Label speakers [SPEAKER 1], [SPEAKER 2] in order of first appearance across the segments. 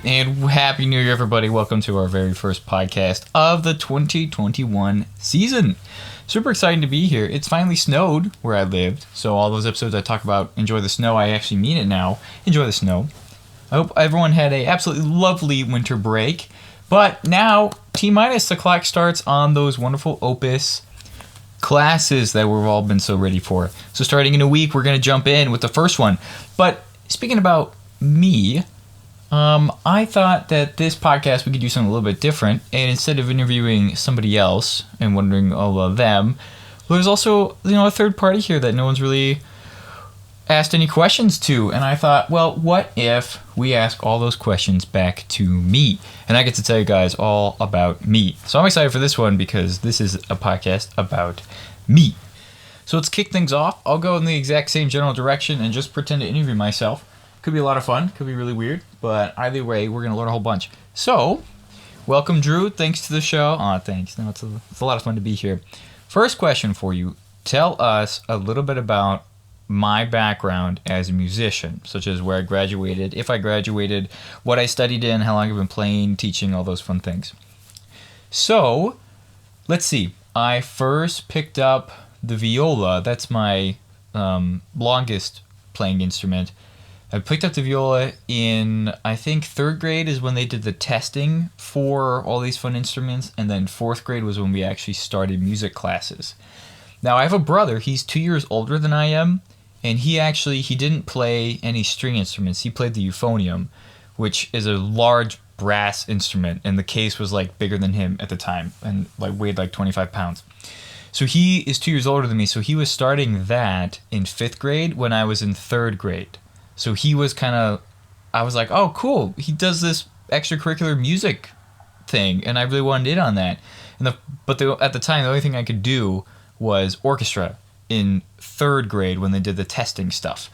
[SPEAKER 1] And Happy New Year, everybody. Welcome to our very first podcast of the 2021 season. Super exciting to be here. It's finally snowed where I lived, so all those episodes I talk about enjoy the snow, I actually mean it now. Enjoy the snow. I hope everyone had a absolutely lovely winter break. But now, T-minus, the clock starts on those wonderful OPUS classes that we've all been so ready for. So starting in a week, we're going to jump in with the first one. But speaking about me, I thought that this podcast we could do something a little bit different, and instead of interviewing somebody else and wondering all of them, there's also a third party here that no one's really asked any questions to, and I thought, well, what if we ask all those questions back to me, and I get to tell you guys all about me. So I'm excited for this one because this is a podcast about me. So let's kick things off. I'll go in the exact same general direction and just pretend to interview myself. Could be a lot of fun, could be really weird, but either way, we're going to learn a whole bunch. So, welcome, Drew. Thanks to the show. Aw, thanks. No, it's a lot of fun to be here. First question for you. Tell us a little bit about my background as a musician, such as where I graduated, if I graduated, what I studied in, how long I've been playing, teaching, all those fun things. So, let's see. I first picked up the viola. That's my longest playing instrument. I picked up the viola in, I think, 3rd grade is when they did the testing for all these fun instruments, and then 4th grade was when we actually started music classes. Now, I have a brother. He's 2 years older than I am, and he didn't play any string instruments. He played the euphonium, which is a large brass instrument, and the case was bigger than him at the time and weighed 25 pounds. So he is 2 years older than me, so he was starting that in 5th grade when I was in 3rd grade. So he was I was like, oh, cool. He does this extracurricular music thing, and I really wanted in on that. But at the time, the only thing I could do was orchestra in 3rd grade when they did the testing stuff.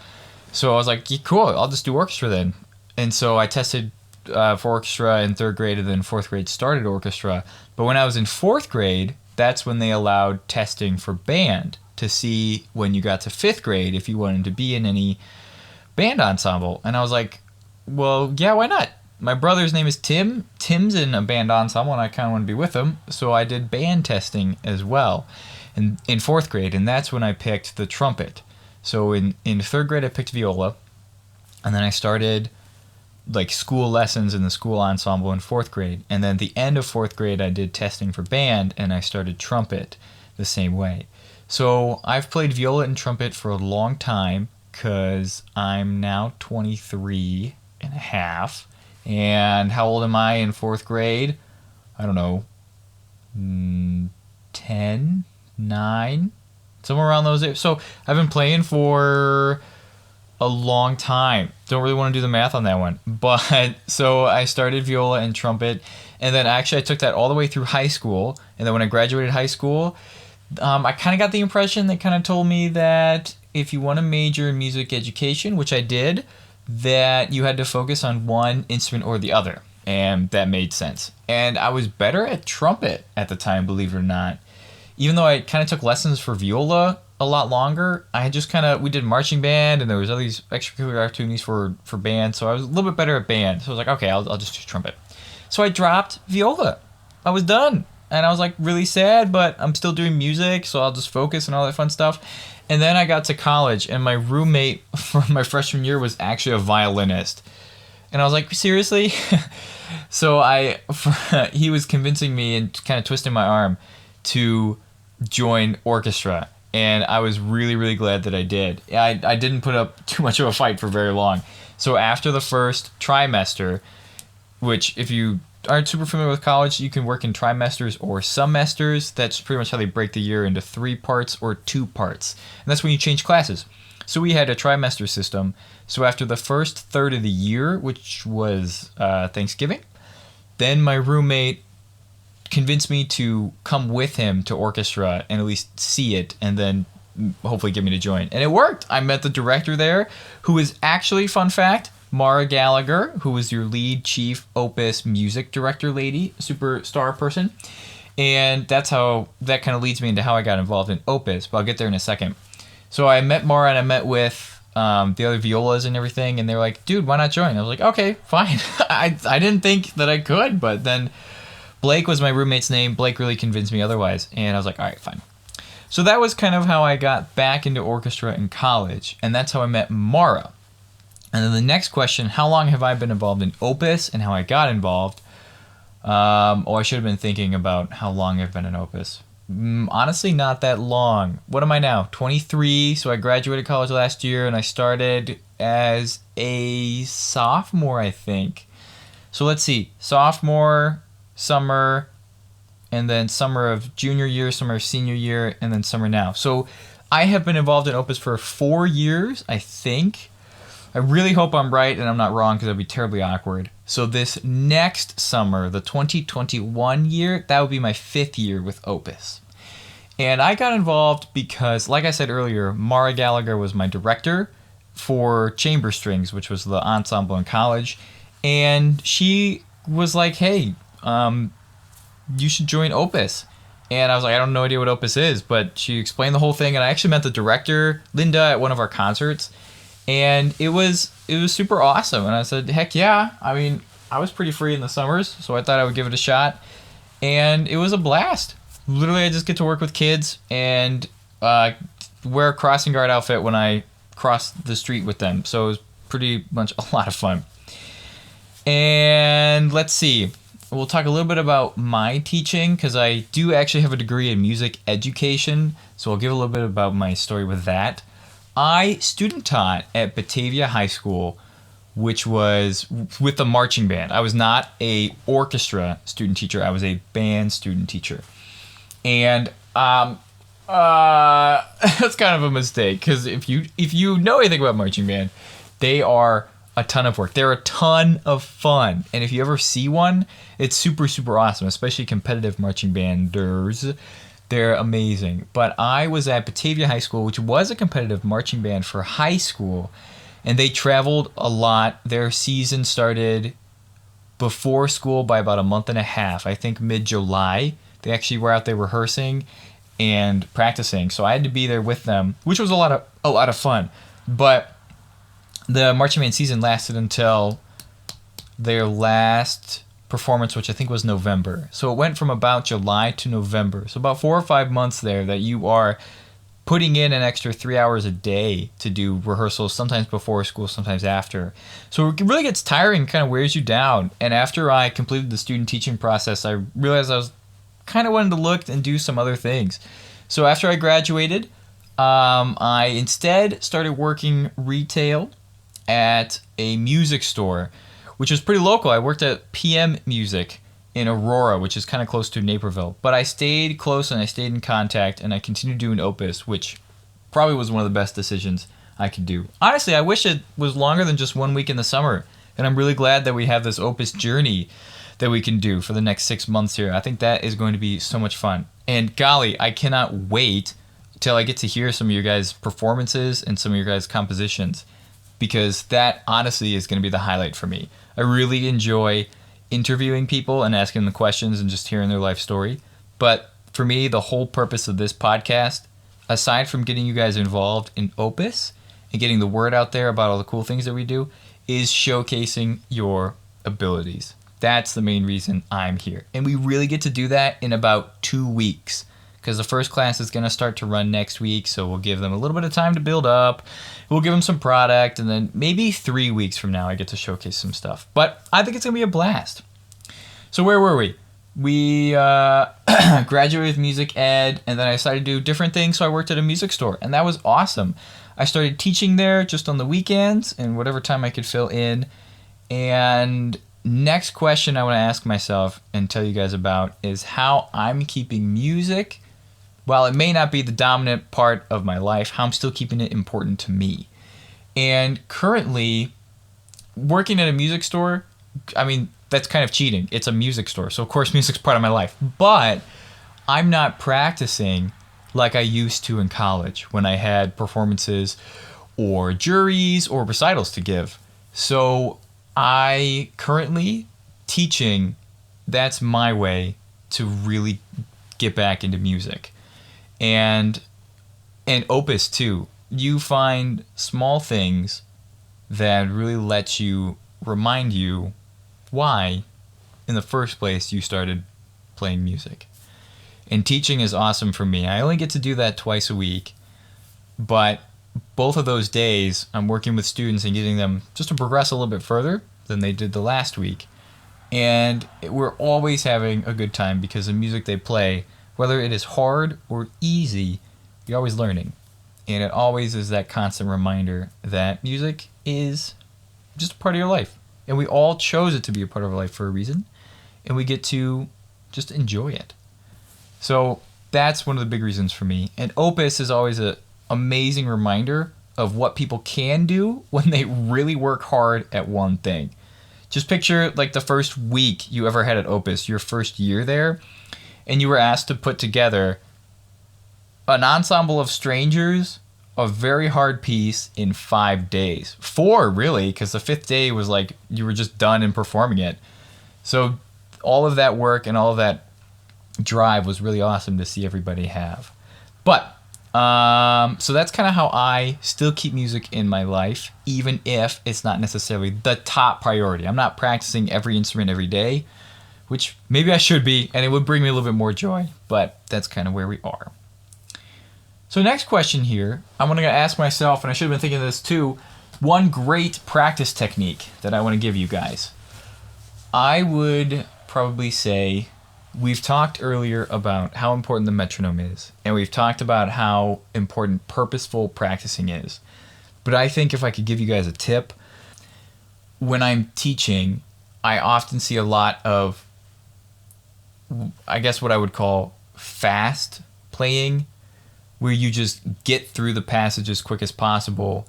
[SPEAKER 1] So I was like, yeah, cool, I'll just do orchestra then. And so I tested for orchestra in 3rd grade, and then 4th grade started orchestra. But when I was in 4th grade, that's when they allowed testing for band to see when you got to 5th grade if you wanted to be in any band ensemble. And I was like, well, yeah, why not? My brother's name is Tim. Tim's in a band ensemble, and I kind of want to be with him. So I did band testing as well in 4th grade, and that's when I picked the trumpet. So in 3rd grade, I picked viola, and then I started school lessons in the school ensemble in 4th grade. And then at the end of 4th grade, I did testing for band, and I started trumpet the same way. So I've played viola and trumpet for a long time, because I'm now 23 and a half. And how old am I in 4th grade? I don't know, 10, 9, somewhere around those ages. So I've been playing for a long time. Don't really want to do the math on that one. But so I started viola and trumpet, and then actually I took that all the way through high school. And then when I graduated high school, I kind of got the impression they kind of told me that if you want to major in music education, which I did, that you had to focus on one instrument or the other. And that made sense. And I was better at trumpet at the time, believe it or not. Even though I kind of took lessons for viola a lot longer, we did marching band, and there was all these extracurricular opportunities for band, so I was a little bit better at band. So I was like, okay, I'll just do trumpet. So I dropped viola. I was done. And I was really sad, but I'm still doing music, so I'll just focus and all that fun stuff. And then I got to college, and my roommate from my freshman year was actually a violinist. And I was like, seriously? So he was convincing me and kind of twisting my arm to join orchestra. And I was really, really glad that I did. I didn't put up too much of a fight for very long. So after the first trimester, which if you aren't super familiar with college, you can work in trimesters or semesters. That's pretty much how they break the year into 3 parts or 2 parts. And that's when you change classes. So we had a trimester system. So after the first third of the year, which was Thanksgiving, then my roommate convinced me to come with him to orchestra and at least see it, and then hopefully get me to join. And it worked. I met the director there, who is actually, fun fact, Mara Gallagher, who was your lead chief OPUS music director lady, superstar person. And that kind of leads me into how I got involved in OPUS, but I'll get there in a second. So I met Mara, and I met with the other violas and everything, and they were like, dude, why not join? I was like, okay, fine. I didn't think that I could, but then Blake was my roommate's name. Blake really convinced me otherwise, and I was like, all right, fine. So that was kind of how I got back into orchestra in college, and that's how I met Mara. And then the next question, how long have I been involved in Opus and how I got involved? I should have been thinking about how long I've been in Opus. Honestly, not that long. What am I now? 23. So I graduated college last year, and I started as a sophomore, I think. So let's see. Sophomore, summer, and then summer of junior year, summer of senior year, and then summer now. So I have been involved in Opus for 4 years, I think. I really hope I'm right and I'm not wrong because that would be terribly awkward. So this next summer, the 2021 year, that would be my 5th year with Opus. And I got involved because, like I said earlier, Mara Gallagher was my director for chamber strings, which was the ensemble in college. And she was like, hey, you should join Opus. And I was like, I don't know idea what Opus is, but she explained the whole thing. And I actually met the director, Linda, at one of our concerts. And it was super awesome. And I said, heck yeah. I mean, I was pretty free in the summers, so I thought I would give it a shot. And it was a blast. Literally, I just get to work with kids and wear a crossing guard outfit when I cross the street with them. So it was pretty much a lot of fun. And let's see. We'll talk a little bit about my teaching because I do actually have a degree in music education. So I'll give a little bit about my story with that. I student taught at Batavia High School, which was with the marching band. I was not a orchestra student teacher. I was a band student teacher. And that's kind of a mistake because if you know anything about marching band, they are a ton of work. They're a ton of fun. And if you ever see one, it's super, super awesome, especially competitive marching banders. They're amazing. But I was at Batavia High School, which was a competitive marching band for high school, and they traveled a lot. Their season started before school by about a month and a half, I think mid-July. They actually were out there rehearsing and practicing, so I had to be there with them, which was a lot of fun. But the marching band season lasted until their last performance, which I think was November. So it went from about July to November. So about 4 or 5 months there that you are putting in an extra 3 hours a day to do rehearsals, sometimes before school, sometimes after. So it really gets tiring, kind of wears you down. And after I completed the student teaching process, I realized I was kind of wanting to look and do some other things. So after I graduated, I instead started working retail at a music store, which was pretty local. I worked at PM Music in Aurora, which is kind of close to Naperville. But I stayed close and I stayed in contact and I continued doing Opus, which probably was one of the best decisions I could do. Honestly, I wish it was longer than just 1 week in the summer. And I'm really glad that we have this Opus journey that we can do for the next 6 months here. I think that is going to be so much fun. And golly, I cannot wait till I get to hear some of your guys' performances and some of your guys' compositions, because that honestly is going to be the highlight for me. I really enjoy interviewing people and asking them the questions and just hearing their life story. But for me, the whole purpose of this podcast, aside from getting you guys involved in Opus and getting the word out there about all the cool things that we do, is showcasing your abilities. That's the main reason I'm here. And we really get to do that in about 2 weeks, because the first class is going to start to run next week, so we'll give them a little bit of time to build up. We'll give them some product, and then maybe 3 weeks from now I get to showcase some stuff. But I think it's going to be a blast. So where were we? We graduated with music ed, and then I decided to do different things, so I worked at a music store, and that was awesome. I started teaching there just on the weekends and whatever time I could fill in. And next question I want to ask myself and tell you guys about is how I'm keeping music, while it may not be the dominant part of my life, how I'm still keeping it important to me. And currently, working at a music store, I mean, that's kind of cheating. It's a music store, so of course music's part of my life. But I'm not practicing like I used to in college when I had performances or juries or recitals to give. So I currently teaching, that's my way to really get back into music. And Opus too. you find small things that really let you remind you why, in the first place, you started playing music. And teaching is awesome for me. I only get to do that twice a week, but both of those days, I'm working with students and getting them just to progress a little bit further than they did the last week. And we're always having a good time because the music they play, whether it is hard or easy, you're always learning. And it always is that constant reminder that music is just a part of your life. And we all chose it to be a part of our life for a reason. And we get to just enjoy it. So that's one of the big reasons for me. And Opus is always an amazing reminder of what people can do when they really work hard at one thing. Just picture like the first week you ever had at Opus, your first year there, and you were asked to put together an ensemble of strangers, a very hard piece in 5 days. 4, really, because the 5th day was like you were just done in performing it. So all of that work and all of that drive was really awesome to see everybody have. But so that's kind of how I still keep music in my life, even if it's not necessarily the top priority. I'm not practicing every instrument every day, which maybe I should be, and it would bring me a little bit more joy, but that's kind of where we are. So next question here, I'm going to ask myself, and I should have been thinking of this too, one great practice technique that I want to give you guys. I would probably say, we've talked earlier about how important the metronome is, and we've talked about how important purposeful practicing is. But I think if I could give you guys a tip, when I'm teaching, I often see a lot of, I guess what I would call fast playing, where you just get through the passage as quick as possible,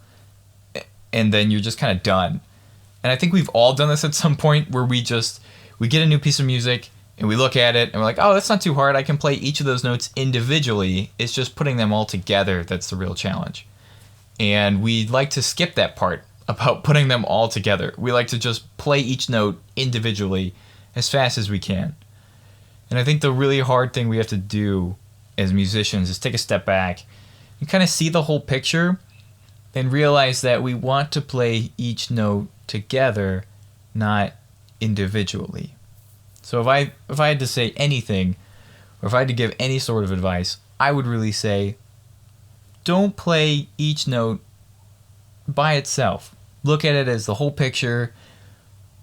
[SPEAKER 1] and then you're just kind of done. And I think we've all done this at some point where we get a new piece of music, and we look at it, and we're like, oh, that's not too hard. I can play each of those notes individually. It's just putting them all together that's the real challenge. And we like to skip that part about putting them all together. We like to just play each note individually as fast as we can. And I think the really hard thing we have to do as musicians is take a step back and kind of see the whole picture and realize that we want to play each note together, not individually. So if I had to say anything, or if I had to give any sort of advice, I would really say, don't play each note by itself. Look at it as the whole picture,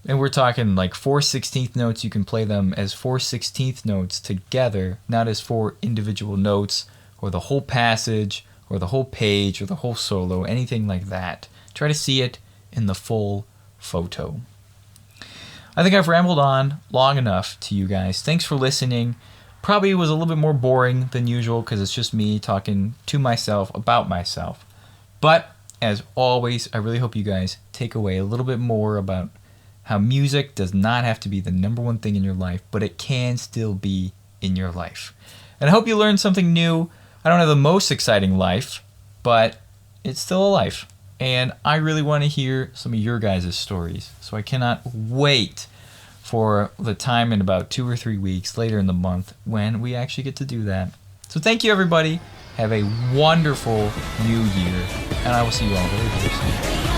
[SPEAKER 1] and we're talking like 4/16 notes. You can play them as 4/16 notes together, not as 4 individual notes, or the whole passage, or the whole page, or the whole solo, anything like that. Try to see it in the full photo. I think I've rambled on long enough to you guys. Thanks for listening. Probably was a little bit more boring than usual because it's just me talking to myself about myself. But as always, I really hope you guys take away a little bit more about how music does not have to be the number one thing in your life, but it can still be in your life. And I hope you learned something new. I don't have the most exciting life, but it's still a life. And I really want to hear some of your guys' stories. So I cannot wait for the time in about 2 or 3 weeks later in the month when we actually get to do that. So thank you, everybody. Have a wonderful new year. And I will see you all very, very soon.